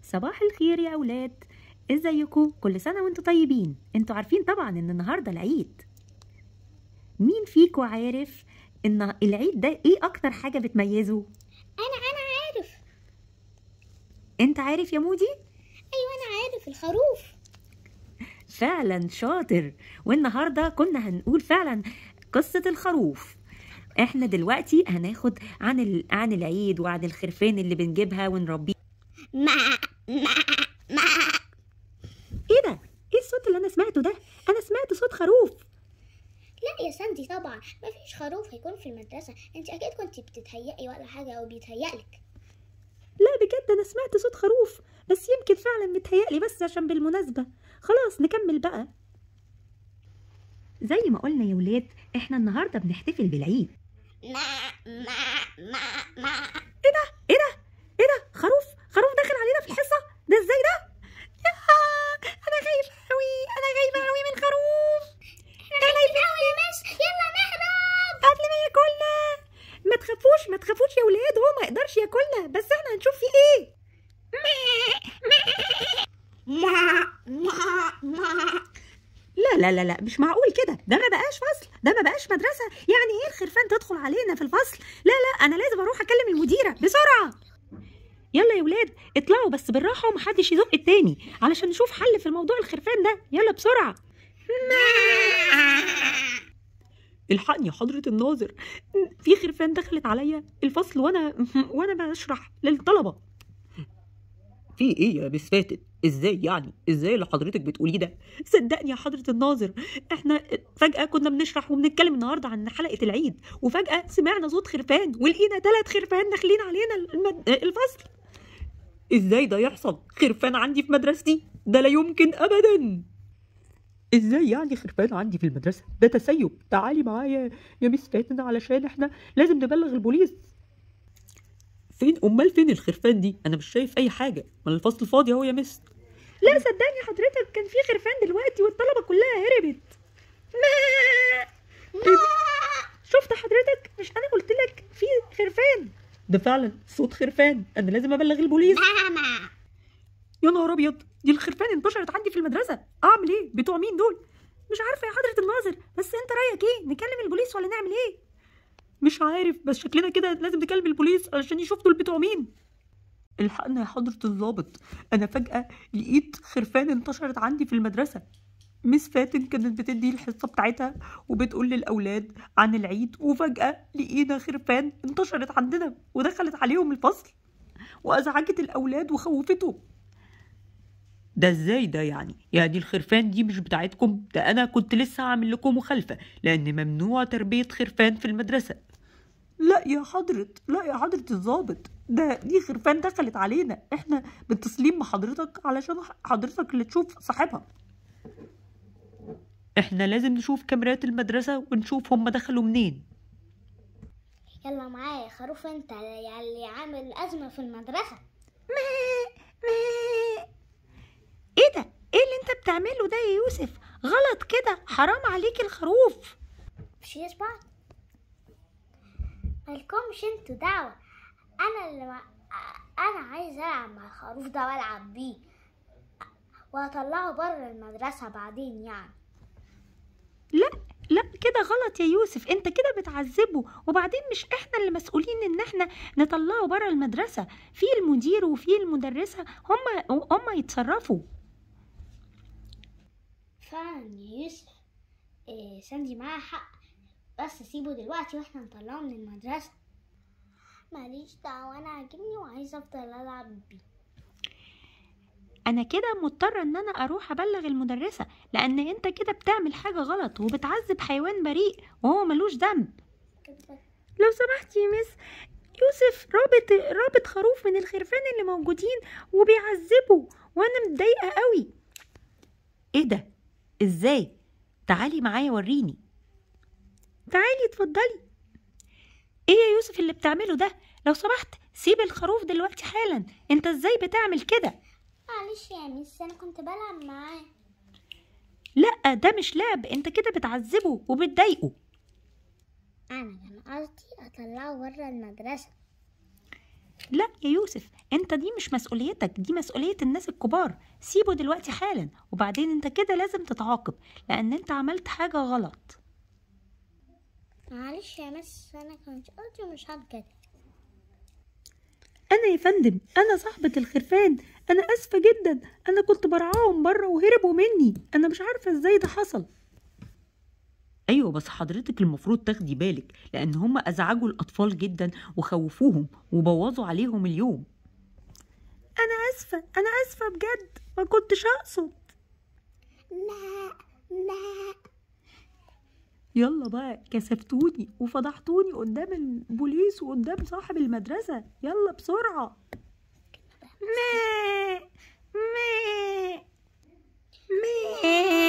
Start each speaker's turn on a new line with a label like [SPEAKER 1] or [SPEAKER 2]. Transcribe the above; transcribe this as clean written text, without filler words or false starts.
[SPEAKER 1] صباح الخير يا أولاد، ازيكم؟ كل سنة وانتوا طيبين. انتوا عارفين طبعا ان النهاردة العيد. مين فيكم عارف ان العيد ده ايه اكتر حاجة بتميزه؟
[SPEAKER 2] انا عارف.
[SPEAKER 1] انت عارف يا مودي؟
[SPEAKER 2] ايوه انا عارف، الخروف.
[SPEAKER 1] فعلا شاطر. والنهاردة كنا هنقول فعلا قصة الخروف. احنا دلوقتي هناخد عن العيد وعن الخرفان اللي بنجيبها ونربيه.
[SPEAKER 2] ما
[SPEAKER 1] ايه ده؟ ايه الصوت اللي انا سمعته ده؟ انا سمعت صوت خروف.
[SPEAKER 2] لا يا ساندي، طبعا مفيش خروف هيكون في المدرسه. انت اكيد كنتي بتتهيئي ولا حاجه او بيتهيألك.
[SPEAKER 1] لا بجد انا سمعت صوت خروف، بس يمكن فعلا متهيألي بس عشان بالمناسبة. خلاص نكمل بقى. زي ما قلنا يا ولاد، احنا النهاردة بنحتفل بالعيد. ايه ده؟ ايه ده؟ ايه ده؟ خروف داخل علينا في الحصة ده ازاي ده؟ انا خايفة قوي من الخروف.
[SPEAKER 2] يا مس، يلا نهرب
[SPEAKER 1] قبل ما ياكلنا. ما تخافوش يا ولاد، هو ما يقدرش ياكلنا، بس احنا هنشوف فيه ايه. لا مش معقول كده. ده ما بقاش فصل، ده ما بقاش مدرسة. يعني ايه الخرفان تدخل علينا في الفصل؟ لا انا لازم اروح اكلم المديرة بسرعة. يلا يا ولاد اطلعوا بس بالراحة ومحدش يزق التاني علشان نشوف حل في الموضوع الخرفان ده. يلا بسرعة. الحقني يا حضرة الناظر، في خرفان دخلت عليا الفصل وانا بشرح للطلبة. في ايه يا مس فاتن؟ ازاي يعني؟ ازاي اللي حضرتك بتقوليه ده؟ صدقني يا حضرة الناظر، احنا فجأة كنا بنشرح وبنتكلم النهارده عن حلقة العيد، وفجأة سمعنا صوت خرفان ولقينا 3 خرفان داخلين علينا الفصل. ازاي ده يحصل؟ خرفان عندي في مدرستي؟ ده لا يمكن ابدا. ازاي يعني خرفان عندي في المدرسة؟ ده تسيب. تعالي معايا يا مس فاتن علشان احنا لازم نبلغ البوليس. فين الخرفان دي؟ انا مش شايف اي حاجة، ما الفصل فاضي اهو يا مس. لا صدقني حضرتك، كان في خرفان دلوقتي والطلبة كلها هربت. شفت حضرتك؟ مش انا قلت لك في خرفان؟ ده فعلا صوت خرفان، انا لازم ابلغ البوليس. يا نهار ابيض، دي الخرفان انتشرت عندي في المدرسه. اعمل ايه؟ بتوع مين دول؟ مش عارفه يا حضره الناظر، بس انت رايك ايه؟ نكلم البوليس ولا نعمل ايه؟ مش عارف، بس شكلنا كده لازم نكلم البوليس علشان يشوف دول بتوع مين. الحقنا يا حضره الضابط، انا فجاه لقيت خرفان انتشرت عندي في المدرسه. مس فاتن كانت بتدي الحصه بتاعتها وبتقول للاولاد عن العيد، وفجاه لقينا خرفان انتشرت عندنا ودخلت عليهم الفصل وازعجت الاولاد وخوفتهم. ده ازاي ده يعني الخرفان دي مش بتاعتكم؟ ده انا كنت لسه هعمل لكم مخالفة لان ممنوع تربية خرفان في المدرسة. لا يا حضرة الضابط، دي خرفان دخلت علينا، احنا متصلين بحضرتك علشان حضرتك اللي تشوف صاحبها. احنا لازم نشوف كاميرات المدرسة ونشوف هم دخلوا منين.
[SPEAKER 2] يلا معايا خروف، انت اللي عامل ازمه في المدرسه.
[SPEAKER 1] ايه ده؟ ايه اللي انت بتعمله ده يا يوسف؟ غلط كده، حرام عليك الخروف.
[SPEAKER 2] مش يسمع؟ مالكمش انتوا دعوه. انا عايز العب مع الخروف ده والعب بيه وهطلعه بره المدرسه بعدين يعني.
[SPEAKER 1] لا كده غلط يا يوسف، انت كده بتعذبه، وبعدين مش احنا اللي مسؤولين ان احنا نطلعه بره المدرسة. في المدير وفي المدرسة، هم يتصرفوا.
[SPEAKER 2] فعلا يا يوسف، ساندي معاها حق، بس سيبه دلوقتي واحنا نطلعه من المدرسة. ماليش دعوة، انا عاجبني وعايزة افضل العب بيه.
[SPEAKER 1] انا كده مضطرة ان انا اروح ابلغ المدرسة، لان انت كده بتعمل حاجة غلط وبتعذب حيوان بريء وهو ملوش ذنب. لو سمحتي يا مس، يوسف رابط خروف من الخرفان اللي موجودين وبيعذبه، وانا متضايقة قوي. ايه ده؟ ازاي؟ تعالي معايا وريني. تعالي اتفضلي. ايه يا يوسف اللي بتعمله ده؟ لو سمحت سيب الخروف دلوقتي حالا، انت ازاي بتعمل كده؟
[SPEAKER 2] معلش يا مس، انا كنت بلعب معاه.
[SPEAKER 1] لا ده مش لعب، انت كده بتعذبه وبتضايقه.
[SPEAKER 2] انا كان قصدي اطلعه بره المدرسة.
[SPEAKER 1] لا يا يوسف، انت دي مش مسؤوليتك، دي مسؤولية الناس الكبار. سيبه دلوقتي حالا، وبعدين انت كده لازم تتعاقب لان انت عملت حاجة غلط.
[SPEAKER 2] معلش يا مس، انا كنت قلت مش هكذا.
[SPEAKER 1] انا يا فندم، انا صاحبة الخرفان، انا اسفة جدا، انا كنت برعاهم بره وهربوا مني، انا مش عارفة ازاي ده حصل. ايوه بس حضرتك المفروض تاخدي بالك لان هم ازعجوا الاطفال جدا وخوفوهم وبوظوا عليهم اليوم. انا اسفة، انا اسفة بجد، ما كنتش اقصد.
[SPEAKER 2] لا لا.
[SPEAKER 1] يلا بقى، كسفتوني وفضحتوني قدام البوليس وقدام صاحب المدرسة، يلا بسرعة. مي مي مي